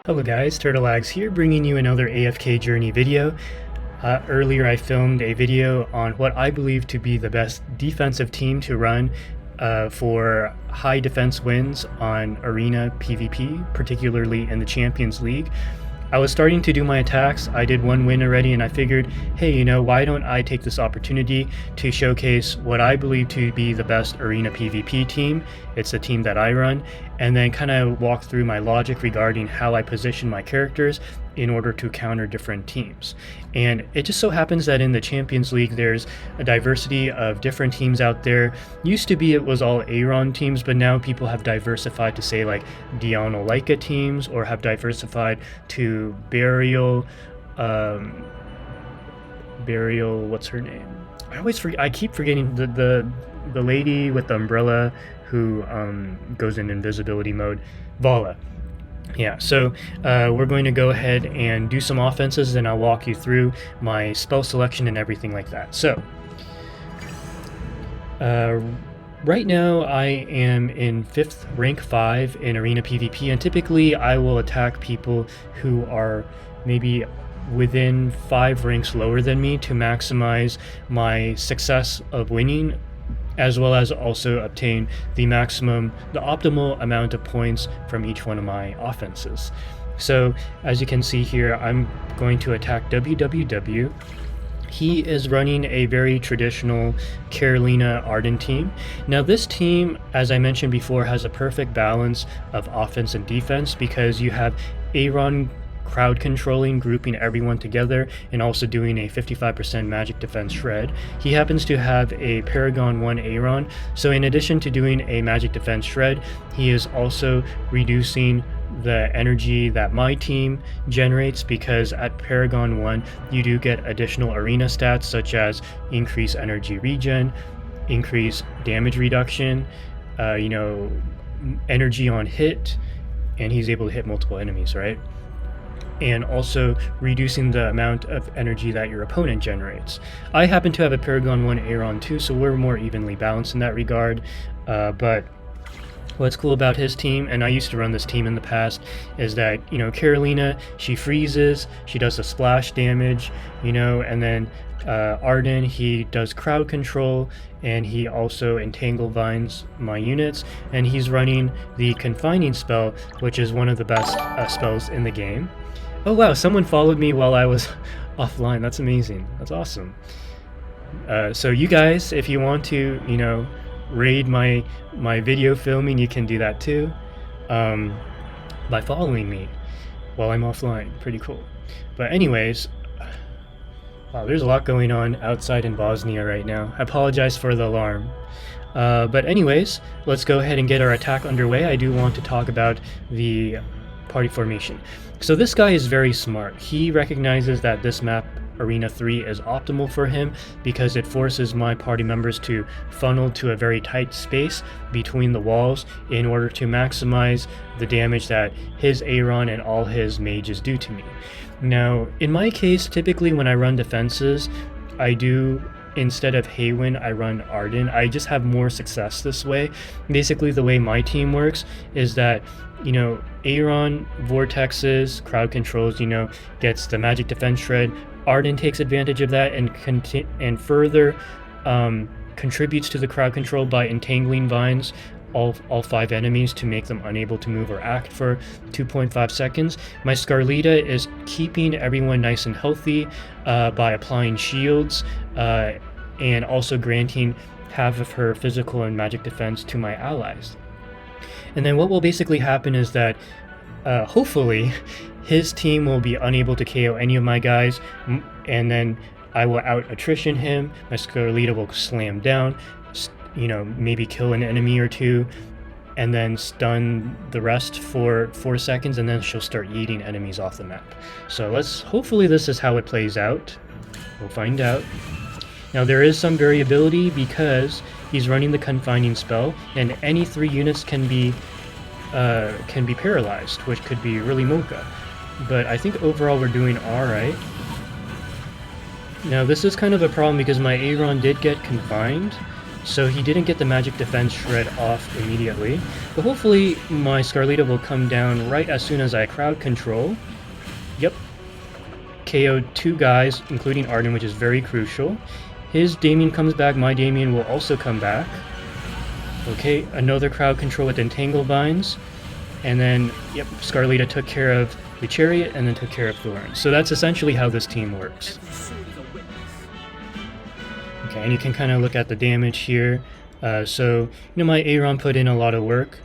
Hello guys, TurtleAgs here, bringing you another AFK journey video. Earlier I filmed a video on what I believe to be the best defensive team to run for high defense wins on Arena PvP, particularly in the Champions League. I was starting to do my attacks. I did one win already and I figured, hey, why don't I take this opportunity to showcase what I believe to be the best Arena PvP team. It's the team that I run, and then kind of walk through my logic regarding how I position my characters in order to counter different teams. And it just so happens that in the Champions League there's a diversity of different teams out there. Used to be it was all Aaron teams, but now people have diversified to say like Diano Leica teams, or have diversified to Burial, what's her name? I keep forgetting the lady with the umbrella who goes in invisibility mode, Vala. Yeah, so we're going to go ahead and do some offenses, and I'll walk you through my spell selection and everything like that. So, right now I am in 5th rank 5 in Arena PvP, and typically I will attack people who are maybe within 5 ranks lower than me to maximize my success of winning, as well as also obtain the optimal amount of points from each one of my offenses. So as you can see here, I'm going to attack WWW. He is running a very traditional Carolina Arden team. Now this team, as I mentioned before, has a perfect balance of offense and defense, because you have Aaron crowd controlling, grouping everyone together, and also doing a 55% magic defense shred. He happens to have a Paragon 1 Aaron, so in addition to doing a magic defense shred, he is also reducing the energy that my team generates, because at Paragon 1 you do get additional arena stats such as increase energy regen, increase damage reduction, energy on hit, and he's able to hit multiple enemies, right? And also reducing the amount of energy that your opponent generates. I happen to have a Paragon 1 Aaron too, so we're more evenly balanced in that regard. But what's cool about his team, and I used to run this team in the past, is that, Carolina, she freezes, she does the splash damage, and then Arden, he does crowd control, and he also entangle vines my units, and he's running the confining spell, which is one of the best spells in the game. Oh wow, someone followed me while I was offline. That's amazing. That's awesome. So you guys, if you want to, raid my video filming, you can do that too, by following me while I'm offline. Pretty cool. But anyways, wow, there's a lot going on outside in Bosnia right now. I apologize for the alarm. But anyways, let's go ahead and get our attack underway. I do want to talk about the party formation. So this guy is very smart. He recognizes that this map, Arena 3, is optimal for him because it forces my party members to funnel to a very tight space between the walls in order to maximize the damage that his Aaron and all his mages do to me. Now, in my case, typically when I run defenses, instead of Haywin, I run Arden. I just have more success this way. Basically, the way my team works is that, Aaron vortexes, crowd controls, gets the magic defense shred. Arden takes advantage of that and further contributes to the crowd control by entangling vines all 5 enemies to make them unable to move or act for 2.5 seconds. My Scarlita is keeping everyone nice and healthy by applying shields and also granting half of her physical and magic defense to my allies. And then what will basically happen is that hopefully his team will be unable to KO any of my guys, and then I will out attrition him. My Scarlita will slam down, maybe kill an enemy or two, and then stun the rest for 4 seconds, and then she'll start yeeting enemies off the map. So hopefully this is how it plays out. We'll find out. Now there is some variability because he's running the confining spell, and any 3 units can be paralyzed, which could be really mocha. But I think overall we're doing alright. Now this is kind of a problem because my Aaron did get confined, so he didn't get the magic defense shred off immediately, but hopefully my Scarlita will come down right as soon as I crowd control. Yep, KO'd 2 guys, including Arden, which is very crucial. His Damien comes back, my Damien will also come back. Okay, another crowd control with Entangle Binds, and then, yep, Scarlita took care of the Chariot and then took care of Thorn. So that's essentially how this team works. Okay, and you can kind of look at the damage here. So, my Aaron put in a lot of work,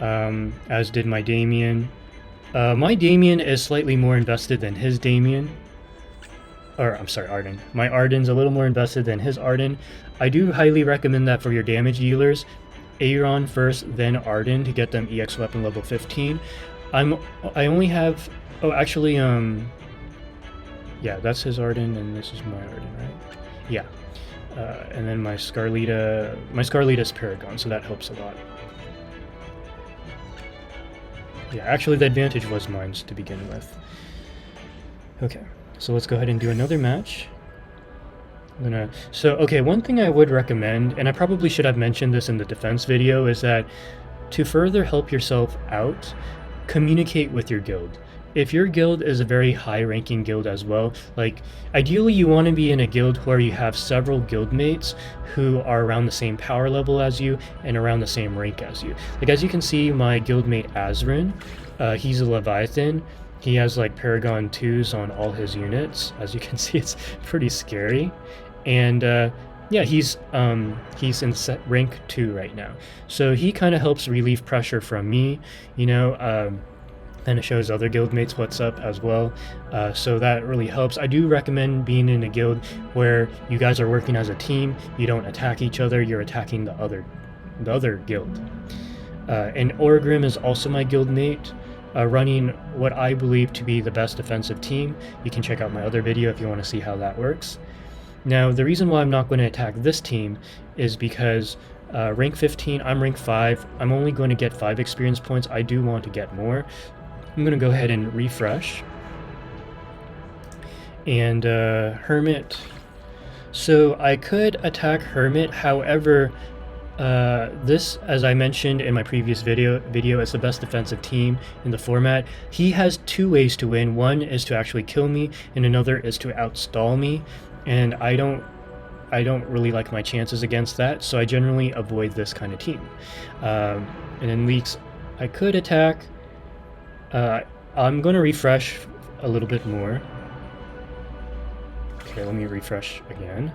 as did my Damien. My Damien is slightly more invested than his Damien. Or, I'm sorry, Arden. My Arden's a little more invested than his Arden. I do highly recommend that for your damage dealers. Aaron first, then Arden to get them EX weapon level 15. I only have... Oh, actually, yeah, that's his Arden, and this is my Arden, right? Yeah. And then my Scarlita's Paragon, so that helps a lot. Yeah, actually the advantage was mine to begin with. Okay, so let's go ahead and do another match. Okay, one thing I would recommend, and I probably should have mentioned this in the defense video, is that to further help yourself out, communicate with your guild. If your guild is a very high-ranking guild as well, like, ideally you want to be in a guild where you have several guildmates who are around the same power level as you and around the same rank as you. Like, as you can see, my guildmate Azrin, he's a Leviathan. He has, like, Paragon 2s on all his units. As you can see, it's pretty scary. And, yeah, he's in rank 2 right now. So he kind of helps relieve pressure from me, and it shows other guildmates what's up as well, so that really helps. I do recommend being in a guild where you guys are working as a team. You don't attack each other, you're attacking the other guild. And Orgrim is also my guildmate, running what I believe to be the best defensive team. You can check out my other video if you want to see how that works. Now, the reason why I'm not going to attack this team is because rank 15, I'm rank 5, I'm only going to get 5 experience points. I do want to get more. I'm going to go ahead and refresh. And Hermit. So I could attack Hermit, however, this, as I mentioned in my previous video, is the best defensive team in the format. He has 2 ways to win. One is to actually kill me, and another is to outstall me. And I don't really like my chances against that, so I generally avoid this kind of team. And in leaks, I could attack. I'm going to refresh a little bit more. Okay, let me refresh again.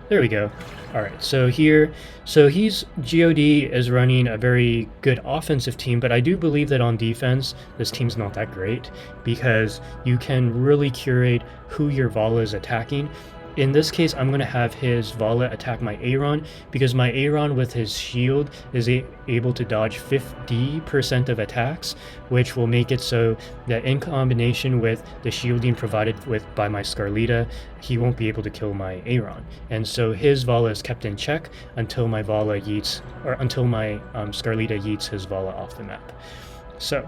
There we go. Alright, so here, GOD is running a very good offensive team, but I do believe that on defense, this team's not that great, because you can really curate who your Vala is attacking. In this case, I'm going to have his Vala attack my Aaron, because my Aaron with his shield is able to dodge 50% of attacks, which will make it so that in combination with the shielding provided by my Scarlita, he won't be able to kill my Aaron. And so his Vala is kept in check until my Vala yeets, or until my Scarlita yeets his Vala off the map. So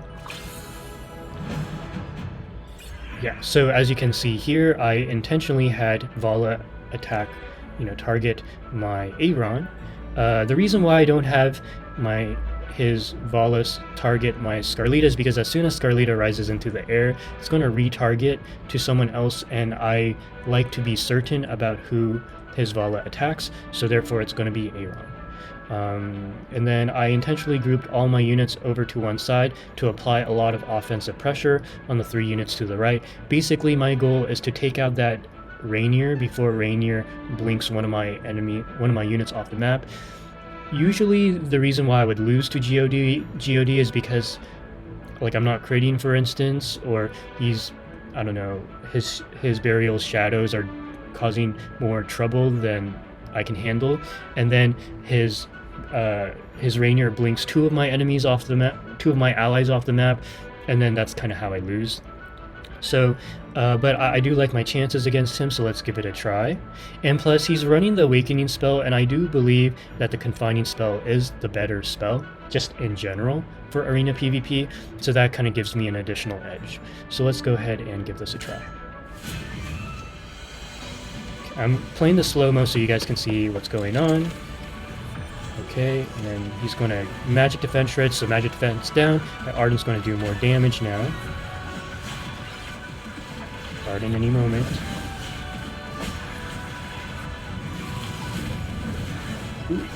yeah, so as you can see here, I intentionally had Vala attack, target my Aaron. The reason why I don't have his Valas target my Scarlita is because as soon as Scarlita rises into the air, it's going to retarget to someone else, and I like to be certain about who his Vala attacks, so therefore it's going to be Aaron. And then I intentionally grouped all my units over to one side to apply a lot of offensive pressure on the 3 units to the right. Basically, my goal is to take out that Rainier before Rainier blinks one of my units off the map. Usually, the reason why I would lose to GOD is because, like, I'm not critting, for instance, or he's, I don't know, his Burial Shadows are causing more trouble than I can handle, and then his Rainier blinks 2 of my enemies off the map, 2 of my allies off the map, and then that's kind of how I lose. So, but I do like my chances against him, so let's give it a try. And plus, he's running the Awakening spell, and I do believe that the Confining spell is the better spell, just in general, for Arena PvP, so that kind of gives me an additional edge. So let's go ahead and give this a try. I'm playing the slow-mo so you guys can see what's going on. Okay, and then he's going to magic defense shred, so magic defense down. And Arden's going to do more damage now. Arden any moment. Ooh.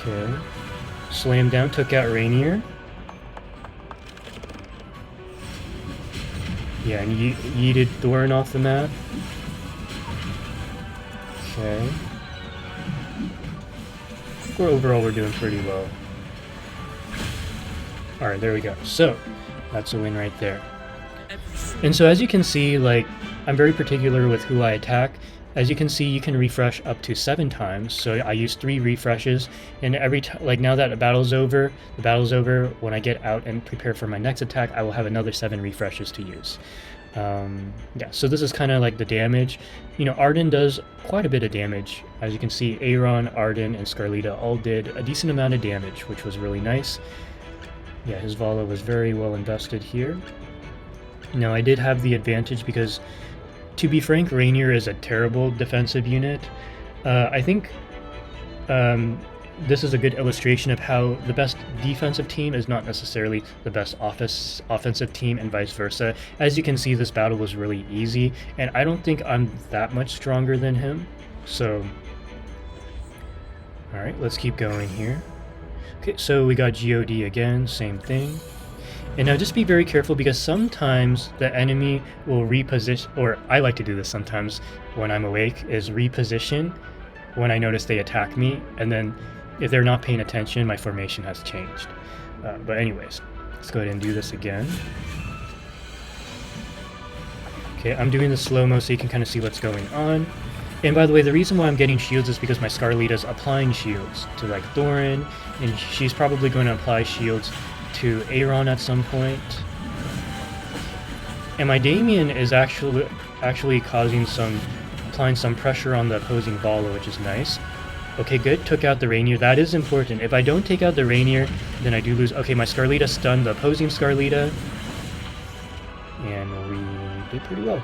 Okay. Slam down, took out Rainier. Yeah, and yeeted Thorin off the map. Okay. Overall, we're doing pretty well. Alright, there we go. So, that's a win right there. And so as you can see, like, I'm very particular with who I attack. As you can see, you can refresh up to 7 times. So I use 3 refreshes, and every time, like now that the battle's over, when I get out and prepare for my next attack, I will have another 7 refreshes to use. Yeah, so this is kind of like the damage. You know, Arden does quite a bit of damage. As you can see, Aaron, Arden, and Scarlita all did a decent amount of damage, which was really nice. Yeah, his Vala was very well invested here. Now, I did have the advantage because, to be frank, Rainier is a terrible defensive unit. I think this is a good illustration of how the best defensive team is not necessarily the best offensive team, and vice versa. As you can see, this battle was really easy, and I don't think I'm that much stronger than him. So, alright, let's keep going here. Okay, so we got God again, same thing. And now just be very careful, because sometimes the enemy will reposition, or I like to do this sometimes when I'm awake, is reposition when I notice they attack me, and then if they're not paying attention, my formation has changed. But anyways, let's go ahead and do this again. Okay, I'm doing the slow-mo so you can kind of see what's going on. And by the way, the reason why I'm getting shields is because my Scarlita's applying shields to like Thorin, and she's probably going to apply shields to Aaron at some point. And my Damien is actually applying some pressure on the opposing Vala, which is nice. Okay, good. Took out the Rainier. That is important. If I don't take out the Rainier, then I do lose. Okay, my Scarlita stunned the opposing Scarlita. And we did pretty well.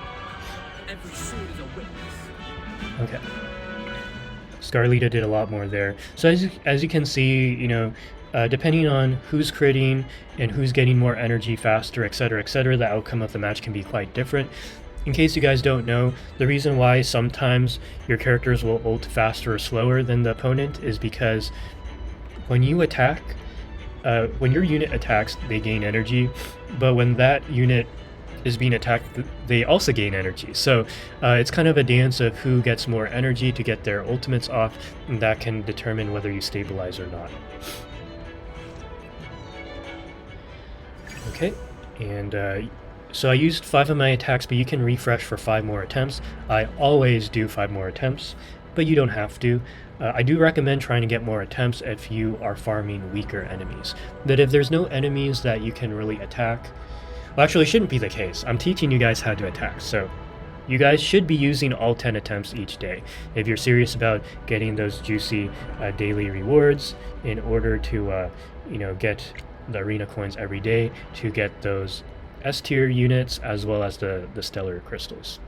Okay. Scarlita did a lot more there. So as you can see, you know, depending on who's critting and who's getting more energy faster, etc., the outcome of the match can be quite different. In case you guys don't know, the reason why sometimes your characters will ult faster or slower than the opponent is because when you attack, when your unit attacks, they gain energy, but when that unit is being attacked, they also gain energy. So it's kind of a dance of who gets more energy to get their ultimates off, and that can determine whether you stabilize or not. Okay, and so I used 5 of my attacks, but you can refresh for 5 more attempts. I always do 5 more attempts, but you don't have to. I do recommend trying to get more attempts if you are farming weaker enemies. But if there's no enemies that you can really attack, well, actually it shouldn't be the case. I'm teaching you guys how to attack, so you guys should be using all 10 attempts each day if you're serious about getting those juicy daily rewards in order to you know, get the arena coins every day to get those S-tier units as well as the stellar crystals.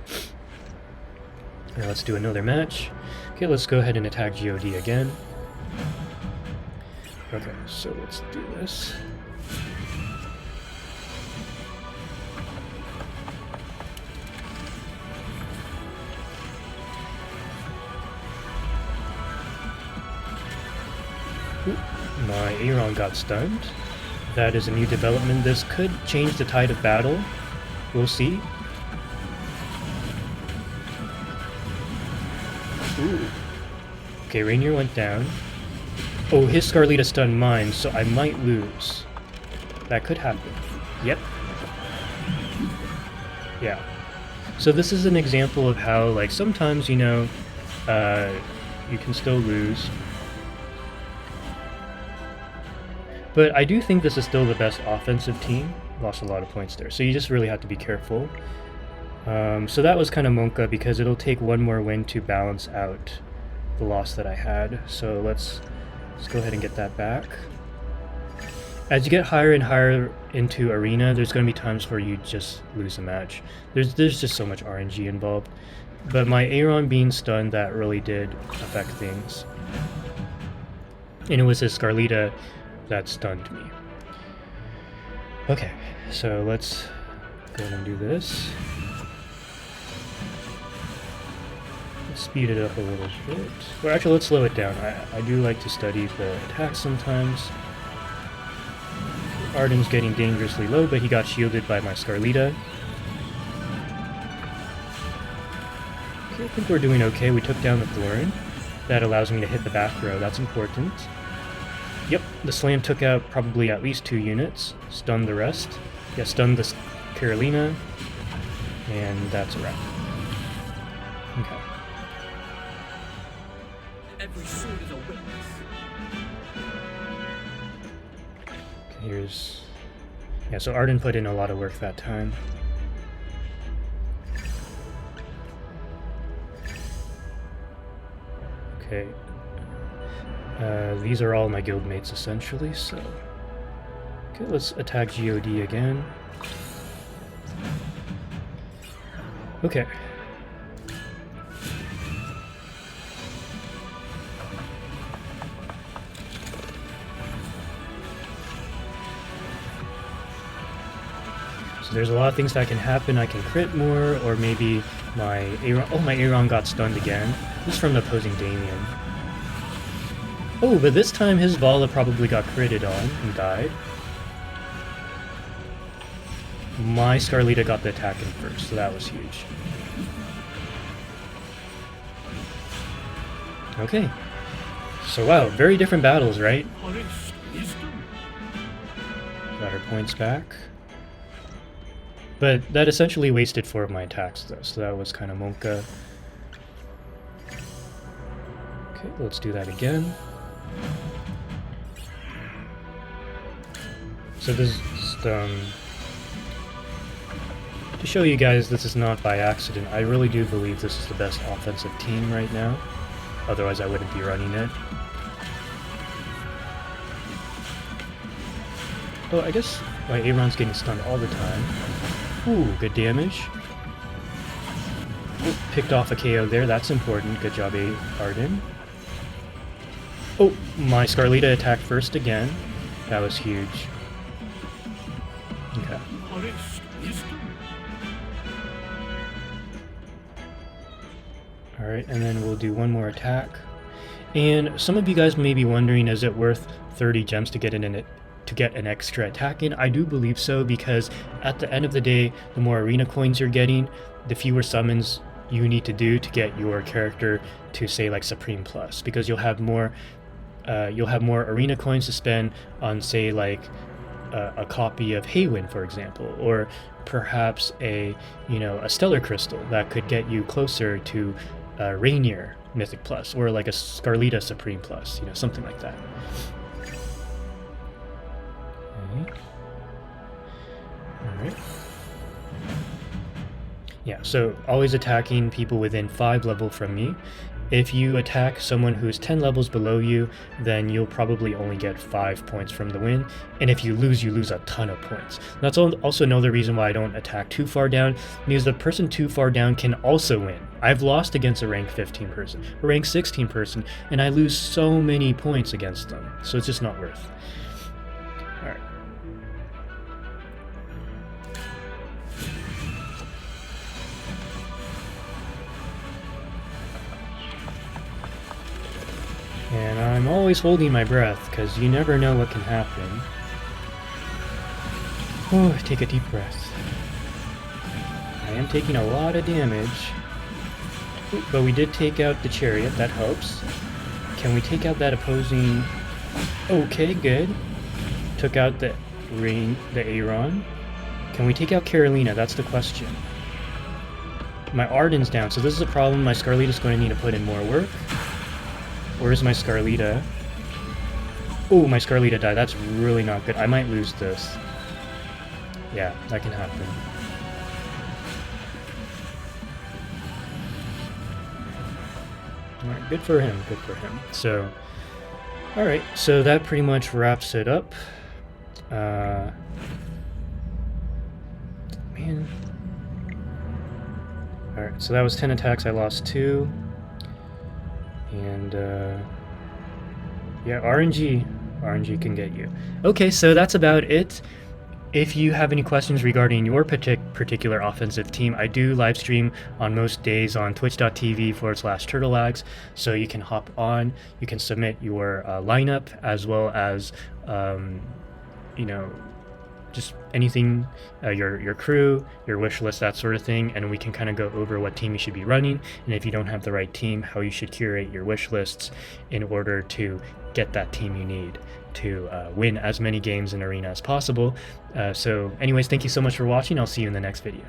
Now let's do another match. Okay, let's go ahead and attack God again. Okay, so let's do this. Ooh, my Aaron got stunned. That is a new development. This could change the tide of battle. We'll see. Ooh. Okay, Rainier went down. Oh, his Scarlita stunned mine, so I might lose. That could happen. Yep. Yeah. So this is an example of how, like, sometimes, you know, you can still lose. But I do think this is still the best offensive team. Lost a lot of points there, so you just really have to be careful. So that was kind of Monka, because it'll take one more win to balance out the loss that I had. So let's go ahead and get that back. As you get higher and higher into arena, there's going to be times where you just lose a match. There's just so much RNG involved. But my Aaron being stunned, that really did affect things. And it was his Scarlita that stunned me. Okay, so let's go ahead and do this. Let's speed it up a little bit. Or actually, let's slow it down. I do like to study the attacks sometimes. Arden's getting dangerously low, but he got shielded by my Scarlita. Okay, I think we're doing okay. We took down the Thorin. That allows me to hit the back row. That's important. Yep, the slam took out probably at least 2 units. Stunned the rest. Yeah, stunned the Carolina. And that's a wrap. Okay. Every sword is a witness. Okay, here's... Yeah, so Arden put in a lot of work that time. Okay. These are all my guildmates, essentially, so... Okay, let's attack GOD again. Okay. So there's a lot of things that can happen. I can crit more, or maybe my Aeron... Oh, my Aeron got stunned again. This is from the opposing Damien. Oh, but this time his Vala probably got critted on and died. My Scarlita got the attack in first, so that was huge. Okay. So wow, very different battles, right? Got her points back. But that essentially wasted 4 of my attacks though, so that was kind of Monka. Okay, let's do that again. So this is just, to show you guys this is not by accident. I really do believe this is the best offensive team right now. Otherwise I wouldn't be running it. Oh, I guess my Aeron's getting stunned all the time. Ooh, good damage. Oh, picked off a KO there, that's important. Good job, Arden. Oh, my Scarlita attacked first again. That was huge. Okay. Alright, and then we'll do one more attack. And some of you guys may be wondering, is it worth 30 gems to get an extra attack in? I do believe so, because at the end of the day, the more arena coins you're getting, the fewer summons you need to do to get your character to, say, like Supreme Plus, because you'll have more arena coins to spend on, say, like a copy of Haywin, for example, or perhaps a Stellar Crystal that could get you closer to Rainier Mythic Plus, or like a Scarlita Supreme Plus, something like that. Okay. All right. Yeah, so always attacking people within 5 level from me. If you attack someone who's 10 levels below you, then you'll probably only get 5 points from the win. And if you lose a ton of points. That's also another reason why I don't attack too far down, because the person too far down can also win. I've lost against a rank 15 person, a rank 16 person, and I lose so many points against them. So it's just not worth. Alright. And I'm always holding my breath, because you never know what can happen. Oh, take a deep breath. I am taking a lot of damage. Ooh, but we did take out the chariot, that helps. Can we take out that opposing... Okay, good. Took out the Aeron. Can we take out Carolina? That's the question. My Arden's down, so this is a problem. My Scarlita's going to need to put in more work. Where's my Scarlita? Oh, my Scarlita died. That's really not good. I might lose this. Yeah, that can happen. Alright, good for him, good for him. So, alright, so that pretty much wraps it up. Man. Alright, so that was 10 attacks, I lost 2. And, Yeah, RNG can get you. Okay, so that's about it. If you have any questions regarding your particular offensive team, I do live stream on most days on twitch.tv/turtlelags, so you can hop on, you can submit your lineup as well as, you know, just anything, your crew, your wish list, that sort of thing, and we can kind of go over what team you should be running, and if you don't have the right team, how you should curate your wish lists in order to get that team you need to win as many games in Arena as possible. So anyways, thank you so much for watching. I'll see you in the next video.